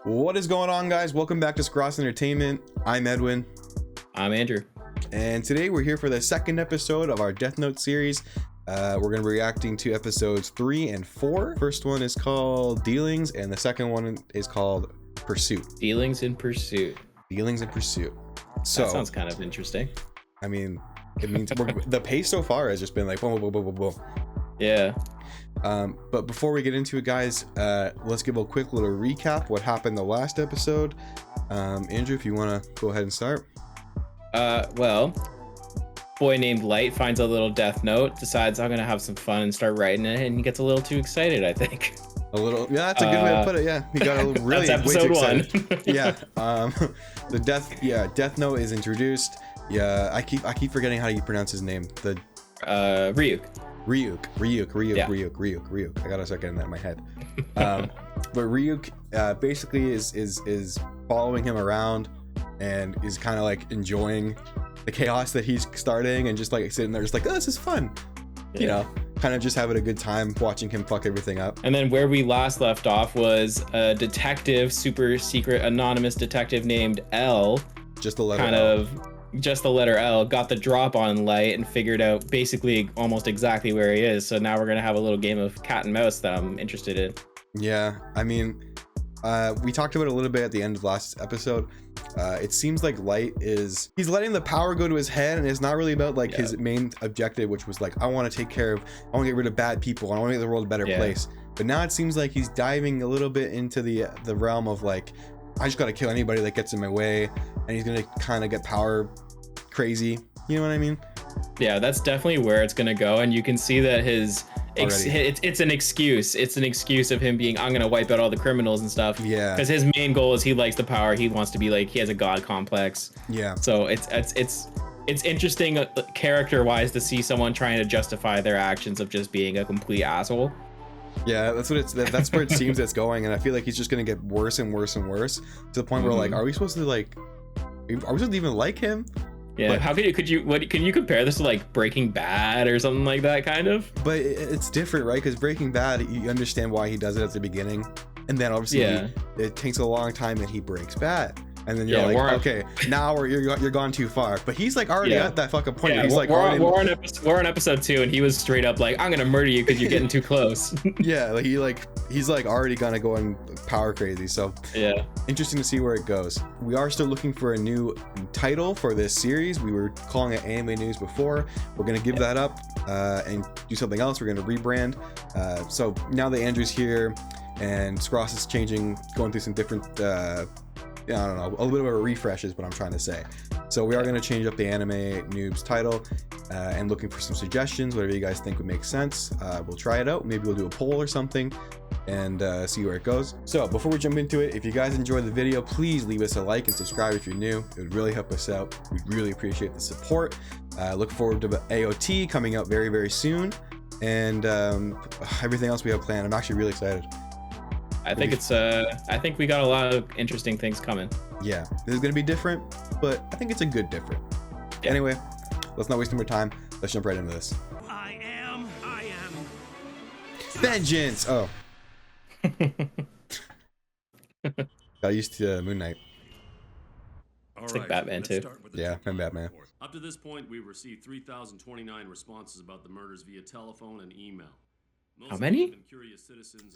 What is going on, guys? Welcome back to Scross Entertainment. I'm Edwin. I'm Andrew. And today we're here for the second episode of our Death Note series. We're going to be reacting to episodes 3 and 4. First one is called Dealings, and the second one is called Pursuit. Dealings in Pursuit. Dealings in Pursuit. So that sounds kind of interesting. I mean, it means the pace so far has just been like boom, boom, boom, boom, boom. Yeah. But before we get into it, guys, let's give a quick little recap what happened the last episode. Andrew, if you want to go ahead and start. Well, boy named Light finds a little death note, decides I'm gonna have some fun and start writing it, and he gets a little too excited, I think. A little, yeah, that's a good way to put it. Yeah, he got a little, really that's way too episode excited. 1. Yeah, Death Note is introduced. Yeah, I keep forgetting how you pronounce his name. The Ryuk. Yeah. Ryuk. I gotta start getting that in my head. But Ryuk basically is following him around and is kind of like enjoying the chaos that he's starting and just like sitting there just like, oh, this is fun. Yeah. You know, kind of just having a good time watching him fuck everything up. And then where we last left off was a detective, super secret anonymous detective named L. Just the letter kind L. of just the letter L, got the drop on Light and figured out basically almost exactly where he is. So now we're gonna have a little game of cat and mouse that I'm interested in. Yeah, I mean, we talked about it a little bit at the end of last episode. It seems like Light he's letting the power go to his head, and it's not really about like his main objective, which was like, I want to take care of, I want to get rid of bad people, I want to make the world a better place. But now it seems like he's diving a little bit into the realm of like, I just gotta kill anybody that gets in my way, and he's gonna kind of get power crazy. You know what I mean? Yeah, that's definitely where it's gonna go, and you can see that it's an excuse. It's an excuse of him being, I'm gonna wipe out all the criminals and stuff. Yeah. Because his main goal is he likes the power. He wants to be like, he has a god complex. Yeah. So it's interesting character-wise to see someone trying to justify their actions of just being a complete asshole. Yeah, that's where it seems it's going, and I feel like he's just gonna get worse and worse and worse to the point where like, are we supposed to even like him? Yeah, but, how can you compare this to like Breaking Bad or something like that, kind of? But it's different, right? Because Breaking Bad, you understand why he does it at the beginning, and then obviously it takes a long time and he breaks bad. And then you're like, okay, now you're gone too far. But he's like already at that fucking point. Yeah, he's like, we're on episode 2, and he was straight up like, I'm gonna murder you because you're getting too close. Yeah, like he's like already gonna go and power crazy. So yeah, interesting to see where it goes. We are still looking for a new title for this series. We were calling it Anime News before. We're gonna give that up and do something else. We're gonna rebrand. So now that Andrew's here and Scross is changing, going through some different I don't know, a little bit of a refresh is what I'm trying to say. So we are going to change up the Anime Noobs title and looking for some suggestions, whatever you guys think would make sense. We'll try it out. Maybe we'll do a poll or something and see where it goes. So before we jump into it, if you guys enjoyed the video, please leave us a like and subscribe if you're new. It would really help us out. We'd really appreciate the support. Look forward to the AOT coming out very, very soon. And everything else we have planned. I'm actually really excited. I think we got a lot of interesting things coming. Yeah, this is gonna be different, but I think it's a good different. Yeah. Anyway, let's not waste more time. Let's jump right into this. I am vengeance. Oh. Got used to Moon Knight. It's like Batman too. Yeah, I'm Batman. Up to this point, we've received 3,029 responses about the murders via telephone and email. How many?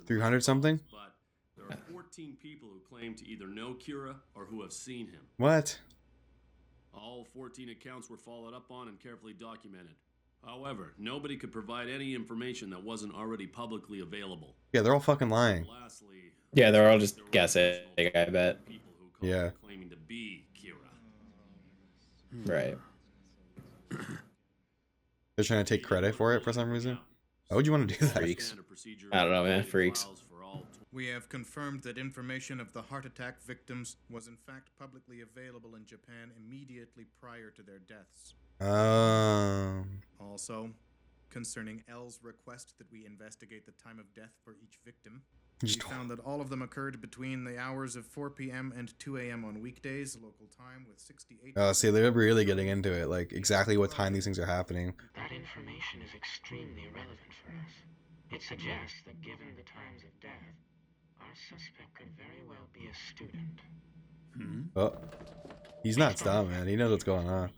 300 something? But there are 14 people who claim to either know Kira or who have seen him. What? All 14 accounts were followed up on and carefully documented. However, nobody could provide any information that wasn't already publicly available. Yeah, they're all fucking lying. Lastly, yeah, they're all just guessing, I bet. Yeah. Claiming to be Kira. Right. They're trying to take credit for it for some reason. Why would you want to do that? Freaks. I don't know, man. Freaks. We have confirmed that information of the heart attack victims was in fact publicly available in Japan immediately prior to their deaths. Also, concerning L's request that we investigate the time of death for each victim, we found that all of them occurred between the hours of 4 p.m. and 2 a.m. on weekdays, local time, with 68... see, they're really getting into it, like exactly what time these things are happening. That information is extremely relevant for us. It suggests that given the times of death, our suspect could very well be a student. Oh, he's not dumb, man. He knows what's going on.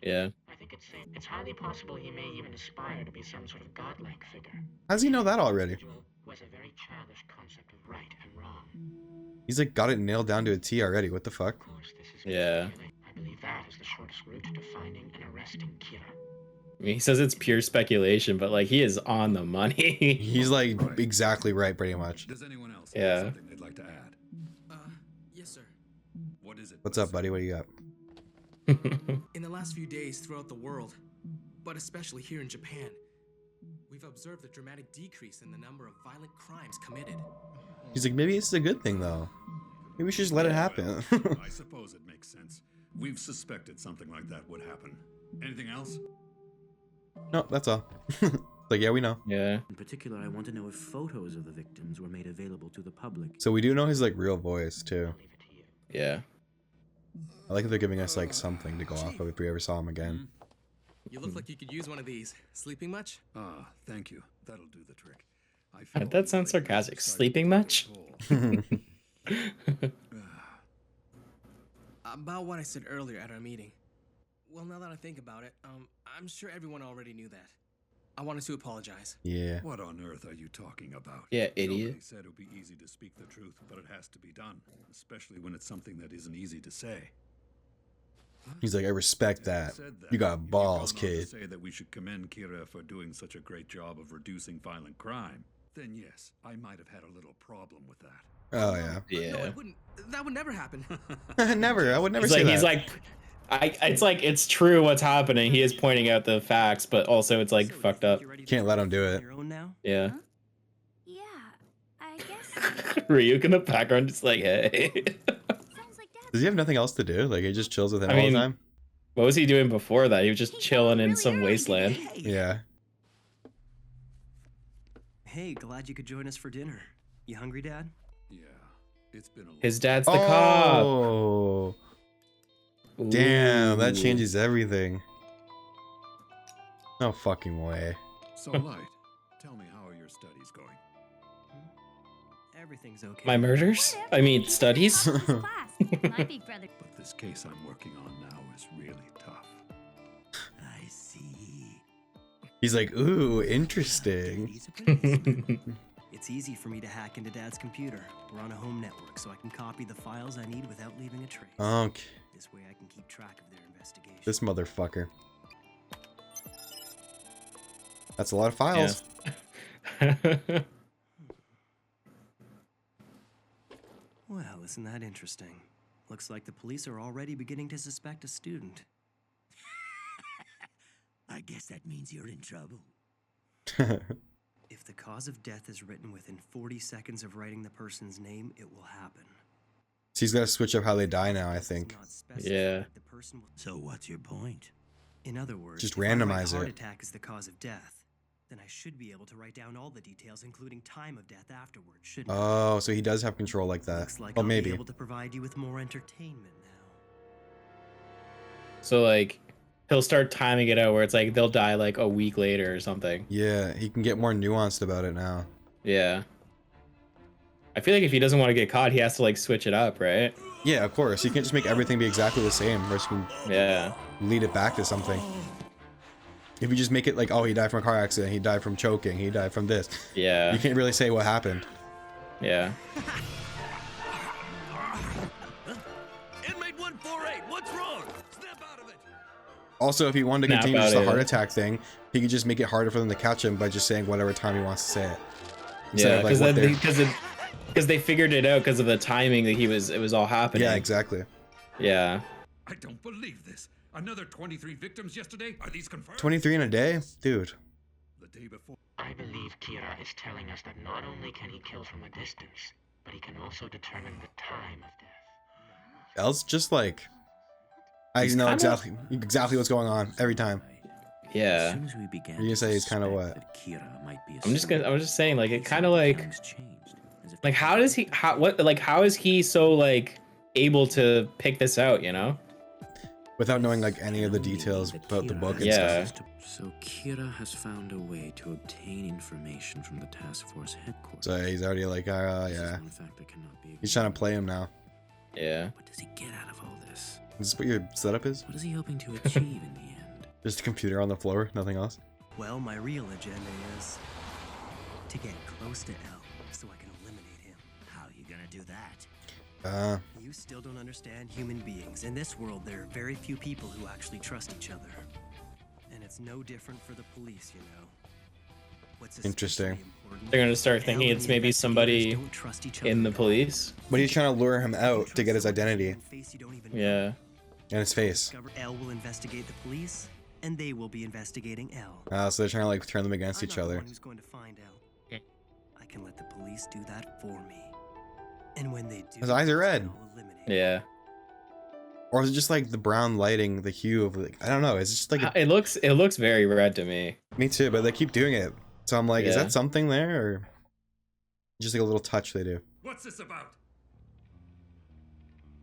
Yeah. I think it's highly possible he may even aspire to be some sort of godlike figure. How does he know that already? Who has a very childish concept of right and wrong. He's like got it nailed down to a T already. What the fuck? Of course, this is Yeah. I believe that is the shortest route to finding and arresting Kira. I mean, he says it's pure speculation, but like he is on the money. He's like exactly right, pretty much. Does anyone else Yeah. have something they'd like to add? Yes, sir. What is it? What's up, buddy? What do you got? In the last few days throughout the world, but especially here in Japan, we've observed a dramatic decrease in the number of violent crimes committed. He's like, maybe it's a good thing though. Maybe we should just let it happen. I suppose it makes sense. We've suspected something like that would happen. Anything else? No, that's all. Like, yeah, we know. Yeah. In particular, I want to know if photos of the victims were made available to the public. So we do know his like real voice too. Yeah. I like that they're giving us like something to go off of if we ever saw him again. You look like you could use one of these. Sleeping much? Ah, thank you. That'll do the trick. I That sounds sarcastic. Sleeping much? About what I said earlier at our meeting. Well, now that I think about it, I'm sure everyone already knew that. I wanted to apologize. Yeah. What on earth are you talking about? Yeah, idiot. Nobody said it would be easy to speak the truth, but it has to be done, especially when it's something that isn't easy to say. He's like, I respect that. Said that. You got If you've balls, gone on to kid. say that we should commend Kira for doing such a great job of reducing violent crime, then yes, I might have had a little problem with that. Oh yeah. No, Yeah. it wouldn't. That would never happen. Never. I would never He's say like, that. he's like, it's like, it's true what's happening. He is pointing out the facts, but also it's like fucked up. Can't let him do it. Your own now? Yeah. Yeah, I guess. Ryuk in the background just like, hey. Sounds like Dad. Does he have nothing else to do? Like he just chills with him I all mean, the time? What was he doing before that? He was just He chilling came in really some early wasteland. today. Yeah. Hey, glad you could join us for dinner. You hungry, Dad? Yeah, it's been a His dad's the cop. Oh. Damn, that Ooh. changes everything. No fucking way. So Light, tell me, how are your studies going? Everything's okay. My murders? I mean, studies? Class. My big brother. But this case I'm working on now is really tough. I see. He's like, ooh, interesting. He's a policeman. It's easy for me to hack into Dad's computer. We're on a home network, so I can copy the files I need without leaving a trace. Okay. This way I can keep track of their investigation. This motherfucker. That's a lot of files. Yeah. Well, isn't that interesting? Looks like the police are already beginning to suspect a student. I guess that means you're in trouble. If the cause of death is written within 40 seconds of writing the person's name, it will happen. So he's got to switch up how they die now, I If it's think. not specified, Yeah. the person will... So what's your point? In other words, Just if I write randomize heart it. attack is the cause of death, then I should be able to write down all the details, including time of death afterwards, shouldn't I? Oh, so he does have control like that. Looks like Well, I'll maybe. be able to provide you with more entertainment now. So like, he'll start timing it out where it's like they'll die like a week later or something. Yeah, he can get more nuanced about it now. Yeah. I feel like if he doesn't want to get caught, he has to like switch it up, right? Yeah, of course. He can't just make everything be exactly the same, or he can Yeah. lead it back to something. If you just make it like, oh, he died from a car accident, he died from choking, he died from this. Yeah. You can't really say what happened. Yeah. Inmate 148, what's wrong? Snap out of it! Also, if he wanted to Snap continue out just the of heart it. attack thing, he could just make it harder for them to catch him by just saying whatever time he wants to say it. Instead Yeah, of, like, what they're- because they figured it out because of the timing that it was all happening. Yeah, exactly. Yeah. I don't believe this. Another 23 victims yesterday? Are these confirmed? 23 in a day? Dude. The day before. I believe Kira is telling us that not only can he kill from a distance, but he can also determine the time of death. Else just like... I He's know kinda- exactly what's going on every time. Yeah. As soon as we began You're gonna say he's kinda suspect what? that Kira might be a I was just saying, like, it kind of student, like, things changed, as if like, how is he so like able to pick this out, you know? without knowing like any of the details about the book and Yeah. stuff. So Kira has found a way to obtain information from the task force headquarters. So he's already like, This is yeah. one fact that cannot be He's trying to play him now. Yeah. What does he get out of all this? Is this what your setup is? What is he hoping to achieve in the end? Just a computer on the floor, nothing else. Well, my real agenda is to get close to L so I can eliminate him. How are you gonna do that? You still don't understand human beings. In this world, there are very few people who actually trust each other. And it's no different for the police, you know. What's Interesting. especially important, They're gonna start thinking L and it's the maybe somebody investigators don't trust each other in the at all. police. But he's trying to lure him out to get his identity Face you don't even know. Yeah. and his face. Discover L will investigate the police, and they will be investigating L. So they're trying to like turn them against I'm each not the other. one who's going to find out. I can let the police do that for me. And when they do, His eyes are red. I'll eliminate Yeah. Or is it just like the brown lighting, the hue of like, I don't know. It's just like, It looks very red to me. me too, but they keep doing it. So I'm like, is Yeah. that something there or just like a little touch they do? What's this about?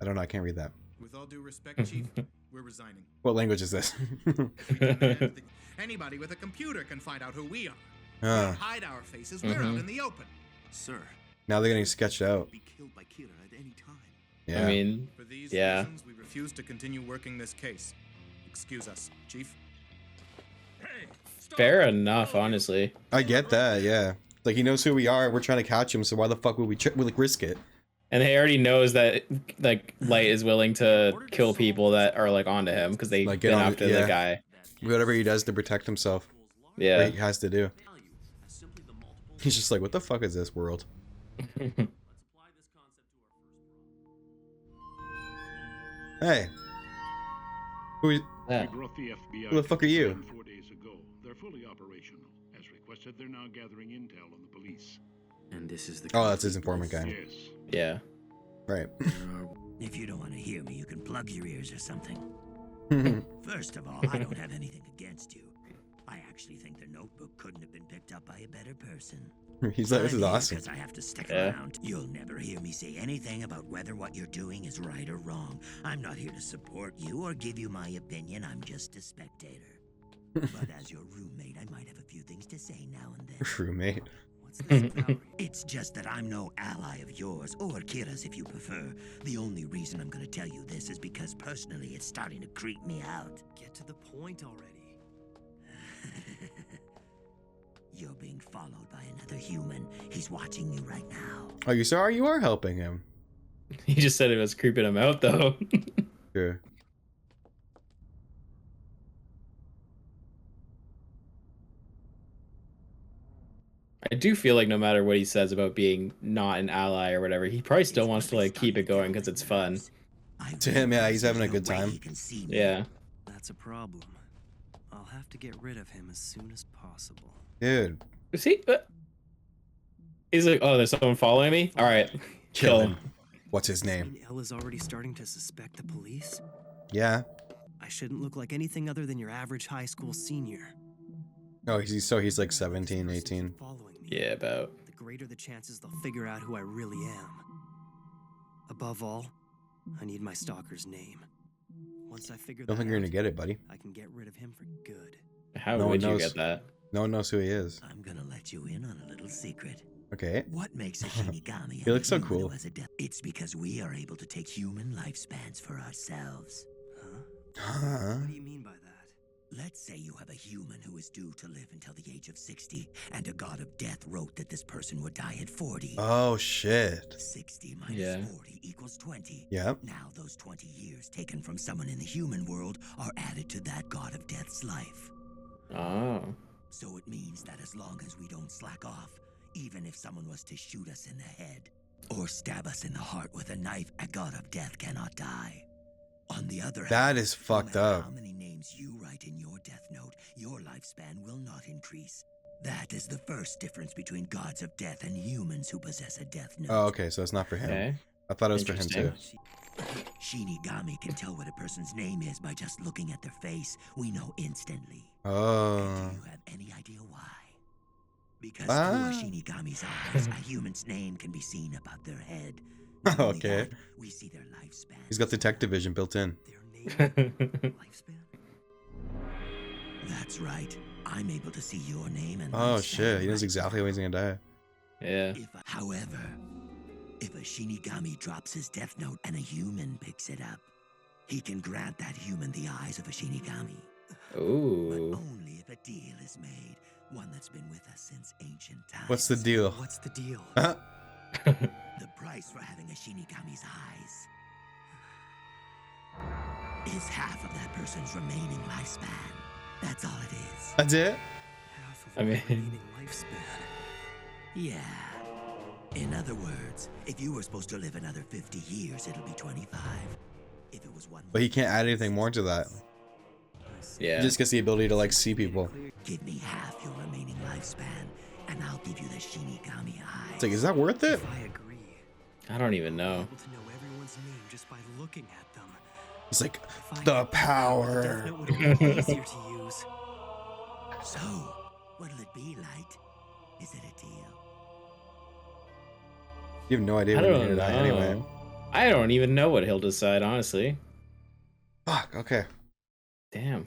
I don't know. I can't read that. With all due respect, Chief, we're resigning. What language is this? Anybody with a computer can find out who we are. Ah. We don't hide our faces. We're out Mhm. in the open. Sir, Now they're getting sketched out. be killed by Kira at any time. Yeah. I mean, For these yeah. reasons, we refuse to continue working this case. Excuse us, Chief. Hey, stop. fair enough, honestly. I get that. Yeah. Like he knows who we are. We're trying to catch him. So why the fuck would we like risk it? And he already knows that like Light is willing to kill people that are like onto him because they've Like, get been on- after yeah. the guy. Whatever he does to protect himself. Yeah. What he has to do. He's just like, what the fuck is this world? Hey. Who is, Yeah. We brought the FBI Who the fuck are you? 4 days ago. They're fully operational. As requested, they're now gathering intel on the police. And this is the Oh, that's his informant guy. Yes. Yeah. Right. If you don't want to hear me, you can plug your ears or something. First of all, I don't have anything against you. I actually think the notebook couldn't have been picked up by a better person. He's like, this I'm is here awesome. 'cause I have to stick Yeah. around. You'll never hear me say anything about whether what you're doing is right or wrong. I'm not here to support you or give you my opinion. I'm just a spectator. But as your roommate, I might have a few things to say now and then. Roommate. What's this power? It's just that I'm no ally of yours, or Kira's if you prefer. The only reason I'm gonna tell you this is because personally it's starting to creep me out. Get to the point already. You're being followed by another human. He's watching you right now. Oh, you sorry? You are helping him. He just said it was creeping him out though. Yeah. I do feel like no matter what he says about being not an ally or whatever, he probably still wants to like keep it going because it's fun. To him, yeah, he's having a good time. He can see me. Yeah. That's a problem. I'll have to get rid of him as soon as possible. Dude. Is he? He's like, oh, there's someone following me. All right, kill him. What's his I name? mean, Elle is already starting to suspect the police. Yeah. I shouldn't look like anything other than your average high school senior. Oh, he's like 17, 18. Following me, Yeah, about. the greater the chances they'll figure out who I really am. Above all, I need my stalker's name. Once I figure Don't that think you're out, gonna get it, buddy. I can get rid of him for good. How No one would you knows. get that? No one knows who he is. I'm gonna let you in on a little secret. Okay. What makes a Shinigami He looks so a human cool. who has a death? It's because we are able to take human lifespans for ourselves. Huh? What do you mean by that? Let's say you have a human who is due to live until the age of 60, and a god of death wrote that this person would die at 40. Oh, shit. 60 minus Yeah. 40 equals 20. Yep. Now those 20 years taken from someone in the human world are added to that god of death's life. Oh. So it means that as long as we don't slack off, even if someone was to shoot us in the head or stab us in the heart with a knife, a god of death cannot die. On the other hand, That is fucked no matter up. how many names you write in your death note, your lifespan will not increase. That is the first difference between gods of death and humans who possess a death note. Oh, okay. So it's not for him. Okay. I thought it was for him too. Interesting. Shinigami can tell what a person's name is by just looking at their face. We know instantly. Oh. And do you have any idea why? Because Ah. through a Shinigami's eyes, a human's name can be seen above their head. Not only Okay. that, we see their lifespan. He's got detective vision built in. Their Lifespan? That's right. I'm able to see your name and Oh lifespan shit, he knows right exactly when he's gonna die. Yeah. However, if a Shinigami drops his death note and a human picks it up, he can grant that human the eyes of a Shinigami. Ooh. But only if a deal is made, one that's been with us since ancient times. What's the deal? What's the deal? The price for having a Shinigami's eyes is half of that person's remaining lifespan. That's all it is. That's it? Half of I mean- remaining lifespan. Yeah. In other words, if you were supposed to live another 50 years, it'll be 25. If it was one, But he can't add anything more to that. Yeah. He just gets the ability to like see people. give me half your remaining lifespan, and I'll give you the Shinigami eyes. It's like, is that worth it? If I agree, I don't even know. able to know everyone's name just by looking at them. It's like If I the had Death power. Note would have been easier to use. So, what'll it be, Light? Is it a deal? You have no idea I when you're don't gonna know. die anyway. I don't even know what he'll decide, honestly. Fuck. Okay. Damn.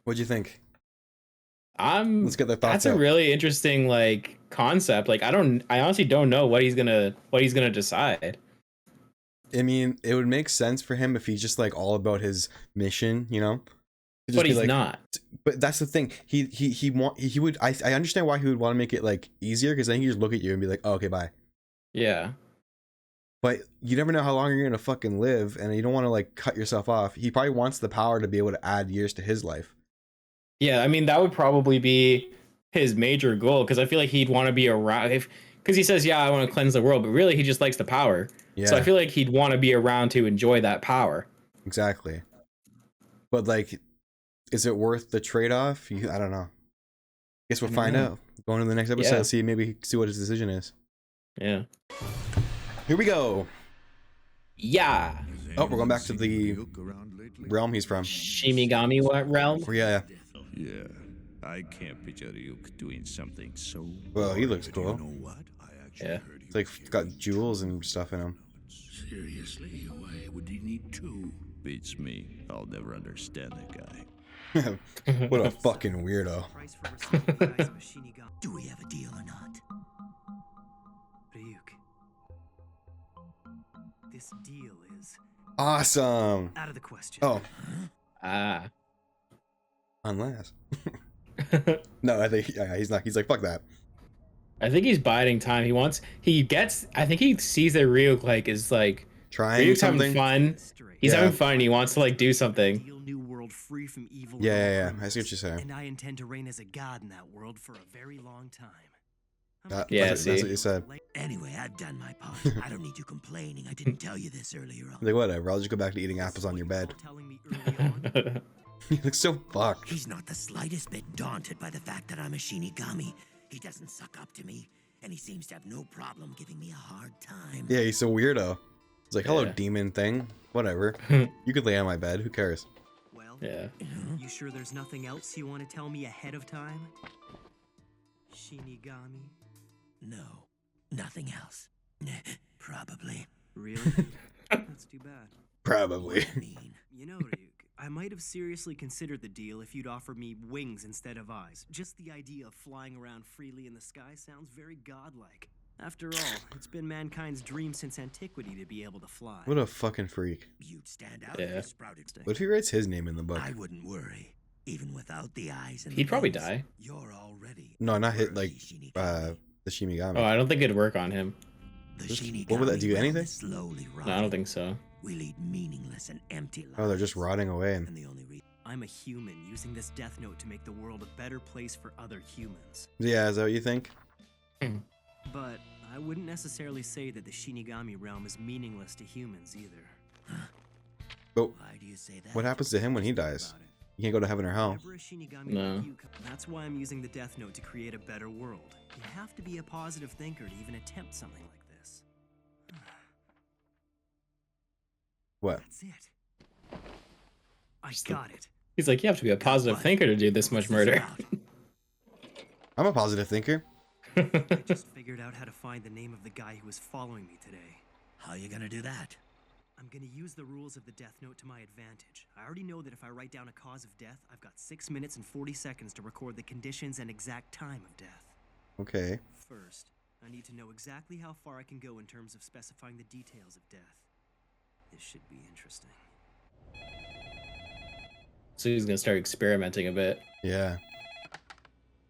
What'd you think? Let's get the thoughts That's a out. really interesting like concept. Like I honestly don't know what he's gonna decide. I mean, it would make sense for him if he's just like all about his mission, you know? He'd just But be he's like- not. But that's the thing. He would. I understand why he would want to make it like easier, because then he just look at you and be like, oh, okay, bye. Yeah. But you never know how long you're gonna fucking live, and you don't want to like cut yourself off. He probably wants the power to be able to add years to his life. Yeah, I mean that would probably be his major goal, because I feel like he'd want to be around because he says, yeah, I want to cleanse the world, but really he just likes the power. Yeah. So I feel like he'd want to be around to enjoy that power. Exactly. But like, is it worth the trade-off? I don't know. Guess we'll find out. Going to the next episode, Yeah. see what his decision is. Yeah. Here we go. Yeah. Oh, we're going back to the realm he's from. Shimigami realm? Yeah. Yeah, I can't picture Ryuk doing something so. Well, he looks cool. You know what? I actually Yeah. heard It's like got jewels and stuff in him. Seriously, why would he need two? beats me. I'll never understand that guy. What a fucking weirdo. Price for receiving the eyes of a Shinigami. Do we have a deal or not? Ryuk. This deal is Awesome. out of the question. Oh, Ah. unless. No, I think he's not. He's like, fuck that. I think he's biding time. I think he sees that Ryuk like is like Trying Ryuk's something. having fun. He's Yeah. having fun and he wants to like do something. Ideal new world free from evil. and Yeah. criminals. I see what you're saying. And I intend to reign as a god in that world for a very long time. Yeah, that's see? what you said. Anyway, I've done my part. I don't need you complaining. I didn't tell you this earlier on. Like, whatever. I'll just go back to eating apples on your bed. Telling me early on. He looks so fucked. He's not the slightest bit daunted by the fact that I'm a Shinigami. He doesn't suck up to me, and he seems to have no problem giving me a hard time. Yeah, he's so weirdo. He's like, hello, Yeah. demon thing. Whatever. You could lay on my bed. Who cares? Well, Yeah. you sure there's nothing else you want to tell me ahead of time? Shinigami? No, nothing else. Probably. Really? That's too bad. Probably. I mean, You know, Ryuk, I might have seriously considered the deal if you'd offered me wings instead of eyes. Just the idea of flying around freely in the sky sounds very godlike. After all, it's been mankind's dream since antiquity to be able to fly. What a fucking freak. you'd stand out Yeah. if you sprouted. What if he writes his name in the book? I wouldn't worry. Even without the eyes and He'd the probably wings, die. You're already No, not hit worthy like Shinigami. the Shinigami. Oh, I don't think it'd work on him. The what would that do, Shinigami realm anything? is slowly No, I rotting. don't think so. We lead meaningless and empty lives. Oh, they're just rotting away. And the only reason I'm a human using this death note to make the world a better place for other humans. Yeah, is that what you think? But I wouldn't necessarily say that the Shinigami realm is meaningless to humans either. But why do you say that? what happens to him when he Think dies? about it. You can't go to heaven or hell. Whenever a Shinigami No. like you that's why I'm using the death note to create a better world. You have to be a positive thinker to even attempt something like this. What? That's it. I got it. He's like, you have to be a positive thinker to do this much murder. I'm a positive thinker. I just figured out how to find the name of the guy who was following me today. How you gonna do that? I'm gonna use the rules of the Death Note to my advantage. I already know that if I write down a cause of death, I've got 6 minutes and 40 seconds to record the conditions and exact time of death. Okay. First, I need to know exactly how far I can go in terms of specifying the details of death. This should be interesting. So he's gonna start experimenting a bit. Yeah.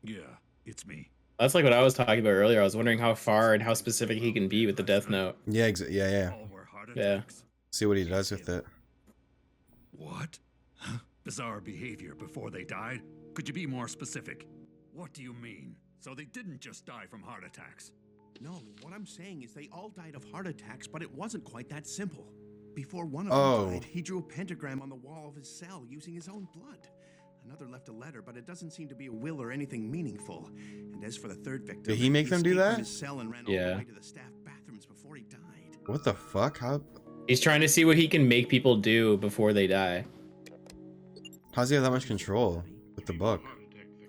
Yeah, it's me. That's like what I was talking about earlier. I was wondering how far and how specific he can be with the Death Note. Yeah, yeah. All were heart Yeah. attacks. See what he does with it. What? Bizarre behavior before they died? Could you be more specific? What do you mean? So they didn't just die from heart attacks? No, what I'm saying is they all died of heart attacks, but it wasn't quite that simple. Before one of them died, he drew a pentagram on the wall of his cell using his own blood. Another left a letter, but it doesn't seem to be a will or anything meaningful. And as for the third victim, Did he make them do escaped from that? his cell and ran all the way to the staff bathrooms before he died. What the fuck? How? He's trying to see what he can make people do before they die. How's he have that much control with the book?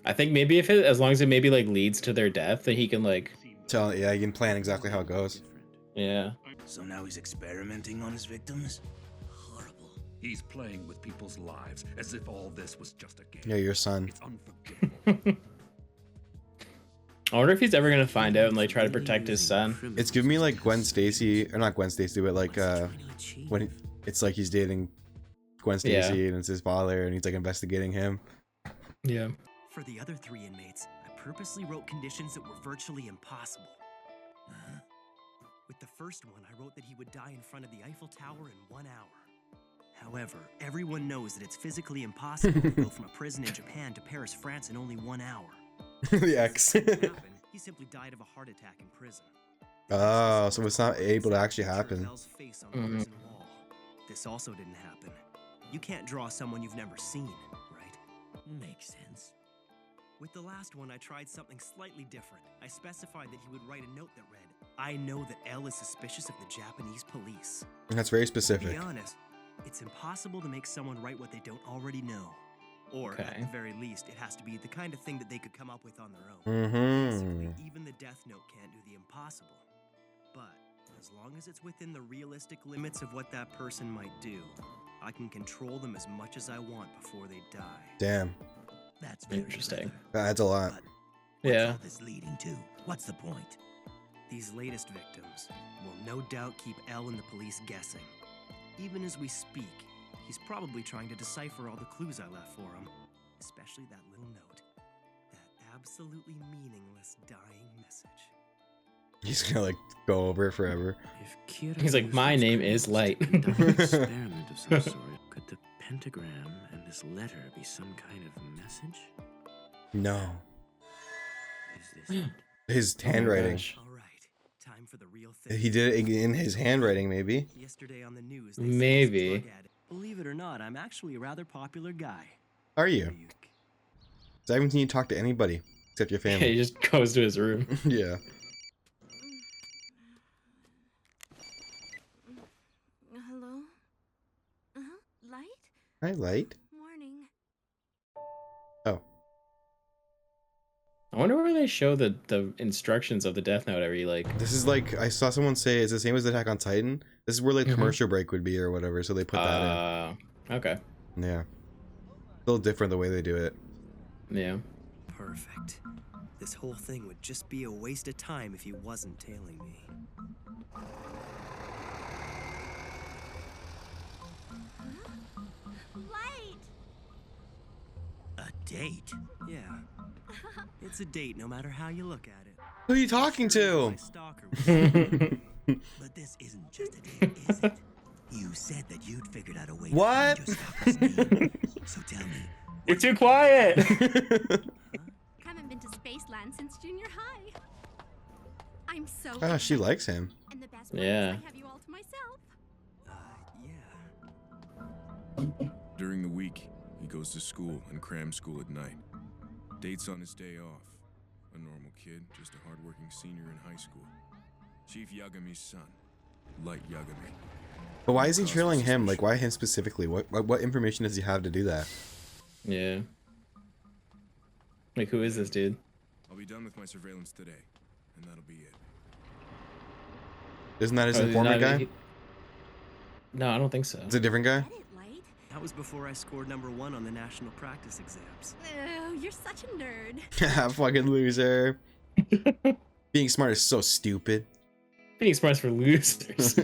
I think maybe if it, as long as it maybe like leads to their death, then he can like tell. Yeah, he can plan exactly how it goes. Yeah. So now he's experimenting on his victims? Horrible. He's playing with people's lives as if all this was just a game. Yeah, your son. It's unforgivable. I wonder if he's ever gonna find out and like try to protect his son. It's giving me like Gwen Stacy, or not Gwen Stacy, but like when it's like he's dating Gwen Stacy and it's his father and he's like investigating him. Yeah. For the other 3 inmates, I purposely wrote conditions that were virtually impossible. With the first one, I wrote that he would die in front of the Eiffel Tower in 1 hour. However, everyone knows that it's physically impossible to go from a prison in Japan to Paris, France in only 1 hour. The X. He simply died of a heart attack in prison. Oh, so it's not able to actually happen. Face on the prison wall. This also didn't happen. You can't draw someone you've never seen, right? Makes sense. With the last one, I tried something slightly different. I specified that he would write a note that read, "I know that L is suspicious of the Japanese police." And that's very To specific. be honest, it's impossible to make someone write what they don't already know. Or, at the very least, it has to be the kind of thing that they could come up with on their own. Basically, even the Death Note can't do the impossible. But, as long as it's within the realistic limits of what that person might do, I can control them as much as I want before they die. Damn. That's very interesting. That adds a lot. What's all this leading to? What's the point? These latest victims will no doubt keep L and the police guessing. Even as we speak, he's probably trying to decipher all the clues I left for him, especially that little note. That absolutely meaningless dying message. He's gonna like go over it forever. He's like, my name is Light. Experiment of some sort. Could the pentagram and this letter be some kind of message? No. Is this His handwriting. All right, time for the real thing. He did it in his handwriting, maybe. Yesterday on the news, Maybe. Believe it or not, I'm actually a rather popular guy. Are you? I haven't seen you talk to anybody except your family. He just goes to his room. Yeah. Hello? Light? Hi, Light. Morning. Oh. I wonder where they show the instructions of the Death Note every like. This is like, I saw someone say it's the same as Attack on Titan. This is where like commercial break would be or whatever, so they put that in. Okay. Yeah. A little different the way they do it. Yeah. Perfect. This whole thing would just be a waste of time if he wasn't tailing me. Light! A date? Yeah. It's a date no matter how you look at it. Who are you talking to? My stalker. But this isn't just a date, is it? You said that you'd figured out a way What? to find your stalker's name. So tell me. You're too quiet. Haven't been to Spaceland since junior high. I'm so Oh, she likes him. And the best part Yeah. is I have you all to myself. During the week, he goes to school and crams school at night. Dates on his day off. A normal kid, just a hardworking senior in high school. Chief Yagami's son, Light Yagami. But why is he trailing him? Like, why him specifically? What information does he have to do that? Yeah. Like, who is this dude? I'll be done with my surveillance today, and that'll be it. Isn't that his Oh, he's informant not- guy? he- No, I don't think so. It's a different guy? That was before I scored #1 on the national practice exams. Ew, you're such a nerd. Fucking loser. Being smart is so stupid. Being smart is for losers.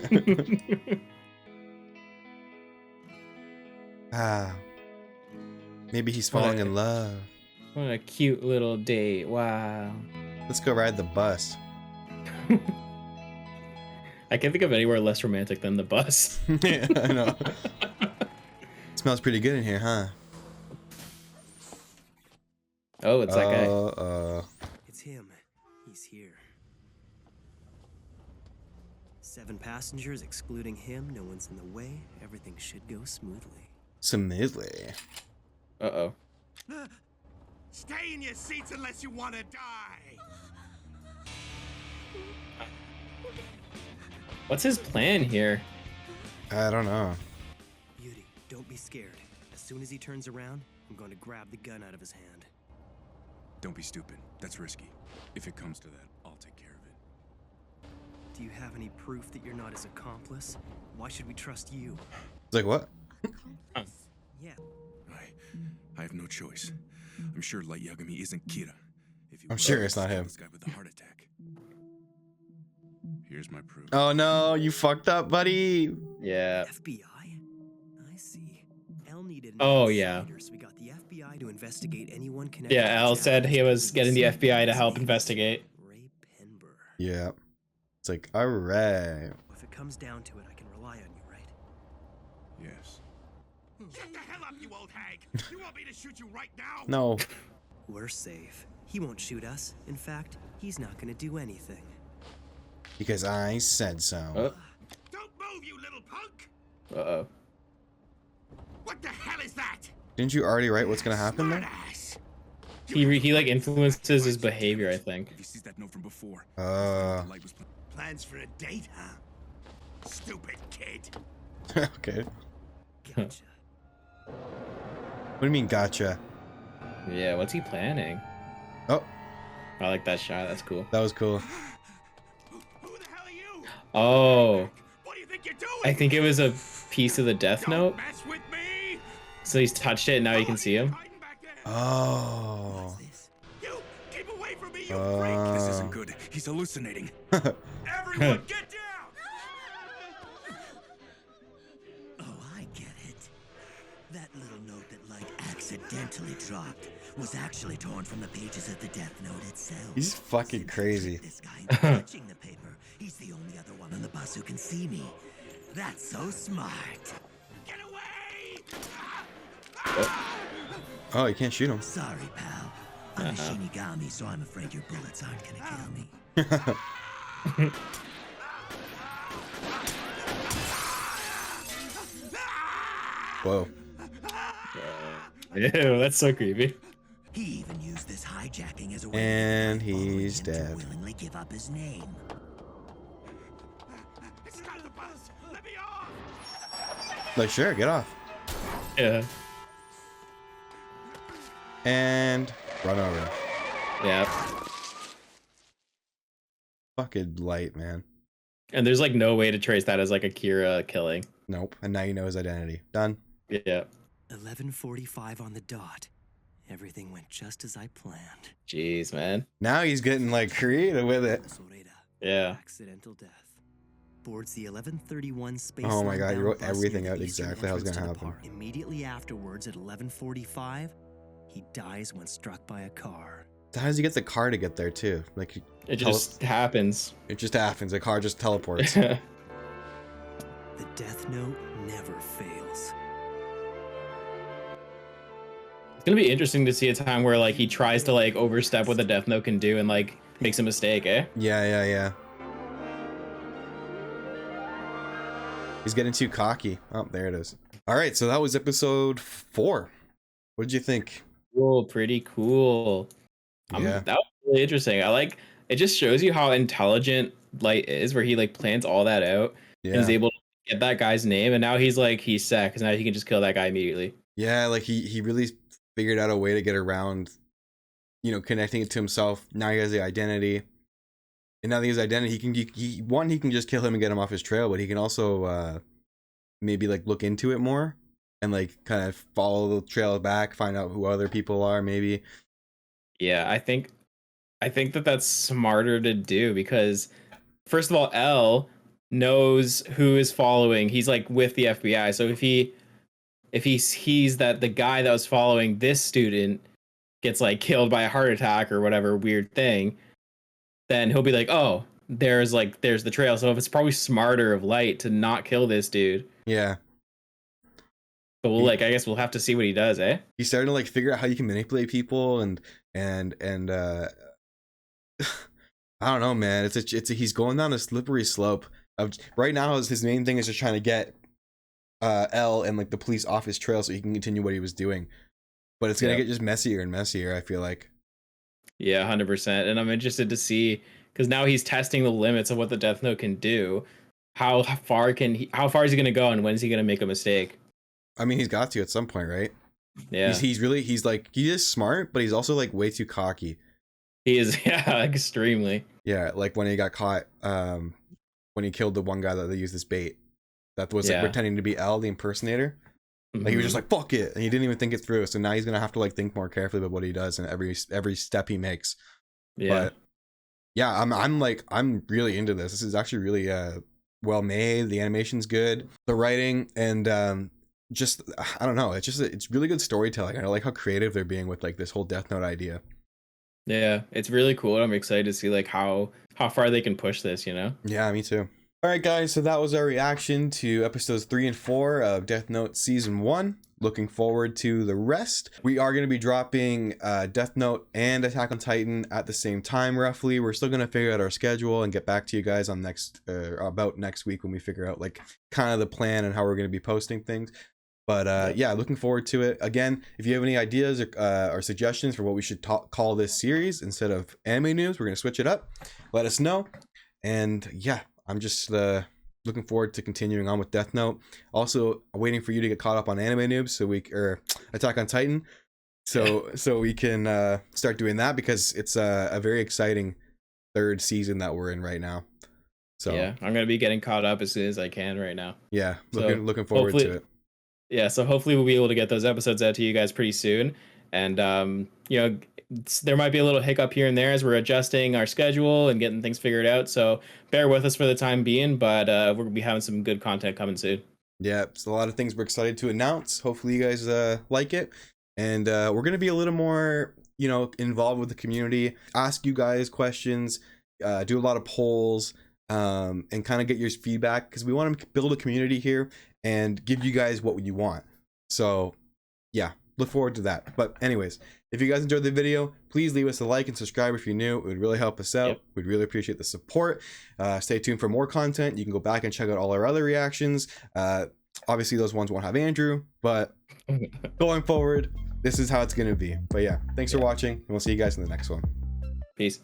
Maybe he's falling in love. What a cute little date. Wow. Let's go ride the bus. I can't think of anywhere less romantic than the bus. Yeah, I know. Smells pretty good in here, huh? Oh, it's that guy. It's him. He's here. 7 passengers, excluding him. No one's in the way. Everything should go smoothly. Smoothly. Uh-oh. Stay in your seats unless you want to die. What's his plan here? I don't know. Beauty, don't be scared. As soon as he turns around, I'm going to grab the gun out of his hand. Don't be stupid. That's risky. If it comes to that, I'll take care of it. Do you have any proof that you're not his accomplice? Why should we trust you? It's like, what? Yeah. I have no choice. I'm sure Light Yagami isn't Kira. I'm sure it's not him. This guy with the heart attack. Here's my proof. Oh no, you fucked up, buddy. Yeah. FBI? I see. L needed an Oh, yeah. insider, so we got the FBI to investigate anyone connected. Yeah, Al said he was getting the FBI to help investigate. Yeah. It's like, alright. If it comes down to it, I can rely on you, right? Yes. Get the hell up, you old hag! You want me to shoot you right now? No. We're safe. He won't shoot us. In fact, he's not gonna do anything. Because I said so. Don't move, you little punk! Uh-oh. What the hell is that? Didn't you already write what's gonna happen there? He like influences his behavior, I think. He sees that note from before. Plans for a date, huh? Stupid kid. Okay. Gotcha. What do you mean, gotcha? Yeah, what's he planning? Oh. I like that shot. That's cool. That was cool. Oh. I think it was a piece of the Death Note. So he's touched it and now you can see him. Oh. This isn't good. He's hallucinating. Everyone, get down! Oh, I get it. That little note that Light accidentally dropped was actually torn from the pages of the Death Note itself. He's fucking crazy. This guy touching the paper. He's the only other one on the bus who can see me. That's so smart. Get away! Oh, you can't shoot him. Sorry, pal. I'm a Shinigami, so I'm afraid your bullets aren't gonna kill me. Whoa. Ew, that's so creepy. He even used this hijacking as a way And he's dead. to willingly give up his name. It's not the bus! Let me off! Like, sure, get off. Yeah. And run over. Yeah. Fucking Light, man. And there's like no way to trace that as like a Kira killing. Nope. And now you know his identity. Done. Yeah. 11:45 on the dot. Everything went just as I planned. Jeez, man. Now he's getting like creative with it. Yeah. Accidental death. Boards the 11:31 space. Oh my line god, you bound wrote bus everything near out the eastern exactly how it's entrance gonna to the happen. park. Immediately afterwards, at 11:45, he dies when struck by a car. How does he get the car to get there too? Like It just happens. It just happens. The car just teleports. The Death Note never fails. It's gonna be interesting to see a time where like he tries to like overstep what the Death Note can do and like makes a mistake, eh? Yeah. He's getting too cocky. Oh, there it is. All right, so that was episode 4. What did you think? Cool, pretty cool. Yeah. That was really interesting. I like it. Just shows you how intelligent Light is, where he like plans all that out and is able to get that guy's name, and now he's set because now he can just kill that guy immediately. Yeah, like he really figured out a way to get around, connecting it to himself. Now he has the identity, and now that he has identity, he can just kill him and get him off his trail. But he can also maybe like look into it more and like kind of follow the trail back, find out who other people are maybe. Yeah, I think that that's smarter to do because first of all, L knows who is following. He's like with the FBI. So if he sees that the guy that was following this student gets like killed by a heart attack or whatever weird thing, then he'll be like, oh, there's the trail. So if it's probably smarter of Light to not kill this dude. Yeah. But we'll I guess we'll have to see what he does, eh? He's starting to like figure out how you can manipulate people and I don't know, man. It's he's going down a slippery slope of right now. His main thing is just trying to get L and like the police off his trail so he can continue what he was doing. But it's gonna get just messier and messier, I feel like. Yeah, 100%. And I'm interested to see because now he's testing the limits of what the Death Note can do. How far is he gonna go, and when is he gonna make a mistake? I mean, he's got to at some point, right? Yeah. He is smart, but he's also like way too cocky. He is, yeah, extremely. Yeah, like when he got caught, when he killed the one guy that they used as bait, that was like pretending to be L, the impersonator. Like he was just like fuck it, and he didn't even think it through. So now he's gonna have to like think more carefully about what he does and every step he makes. Yeah. But yeah, I'm really into this. This is actually really well made. The animation's good, the writing, and just I don't know. It's really good storytelling. I like how creative they're being with like this whole Death Note idea. Yeah, it's really cool. I'm excited to see like how far they can push this, you know? Yeah, me too. All right, guys, so that was our reaction to episodes 3 and 4 of Death Note Season 1. Looking forward to the rest. We are going to be dropping Death Note and Attack on Titan at the same time, roughly. We're still going to figure out our schedule and get back to you guys on about next week when we figure out like kind of the plan and how we're going to be posting things. But yeah, looking forward to it. Again, if you have any ideas or suggestions for what we should call this series instead of anime news, we're going to switch it up. Let us know. And yeah, I'm just looking forward to continuing on with Death Note. Also, waiting for you to get caught up on Anime Noobs or Attack on Titan, so we can start doing that because it's a very exciting third season that we're in right now. So yeah, I'm gonna be getting caught up as soon as I can right now. Yeah, looking forward to it. Yeah, so hopefully we'll be able to get those episodes out to you guys pretty soon, and you know. There might be a little hiccup here and there as we're adjusting our schedule and getting things figured out. So bear with us for the time being, but we're going to be having some good content coming soon. Yeah, it's a lot of things we're excited to announce. Hopefully you guys like it. And we're going to be a little more, involved with the community, ask you guys questions, do a lot of polls, and kind of get your feedback because we want to build a community here and give you guys what you want. So yeah, look forward to that. But anyways, if you guys enjoyed the video, please leave us a like and subscribe if you're new. It would really help us out. Yep. We'd really appreciate the support. Stay tuned for more content. You can go back and check out all our other reactions. Obviously, those ones won't have Andrew, but going forward, this is how it's going to be. But yeah, thanks for watching, and we'll see you guys in the next one. Peace.